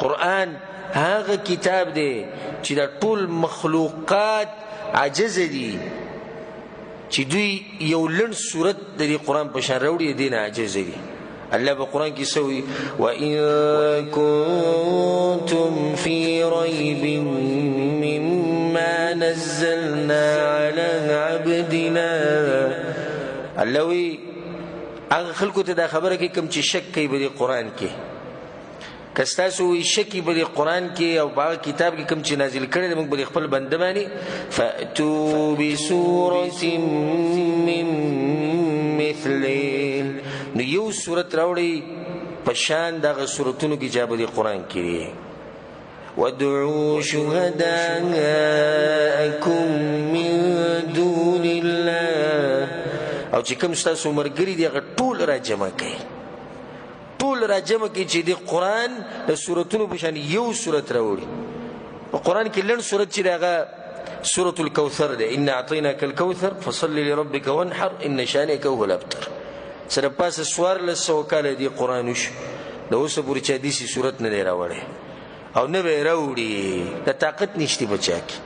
قرآن هغه کتاب دی چې د ټول مخلوقات عاجز دي چې دوی یو لنډ صورت د دې قرآن په شان راوړي دین عاجز دي. الله په قرآن کې سوي وَإِن كُنتُم فِي رَيْبٍ مِّمَّا نَزَّلْنَا عَلَىٰ عَبْدِنَا. الله وی هغه خلکو ته دا خبره کوي کوم چې شک کوي په دې قرآن کې، که ستاسو وی شک په دې قرآن کې او په کتاب کې کوم چې نازل کړی دی موږ به خپل بنده باندې فَأْتُوا بِسُورَةٍ مِّن مِّثْلِهِ، نو یو صورت راوړي په شان دغه صورتونو کې چې په دې قرآن کې دی. وَادْعُوا شُهَدَاءَكُم مِّن دُونِ اللَّهِ، او چې کوم ستاسو مرګري دي هغه ټول را جمع کړئ، ټول را جمع کړئ چې د قرآن د صورتونو په شان یو صورت راوړي. په قرآن کې لنډ صورت چې هغه سورة الکوثر دی، إِنَّا أَعْطَيْنَاكَ الْكَوْثَرَ فَصَلِّ لِرَبِّكَ وَانْحَرْ إِنَّ شَانِئَكَ هُوَ الْأَبْتَرُ. سره پاسه 1400 کاله دی قرآن وشو، د اوسه پورې چا داسې صورت نه دی راوړی او نه به یې راوړي، د طاقت نشته بچا کې.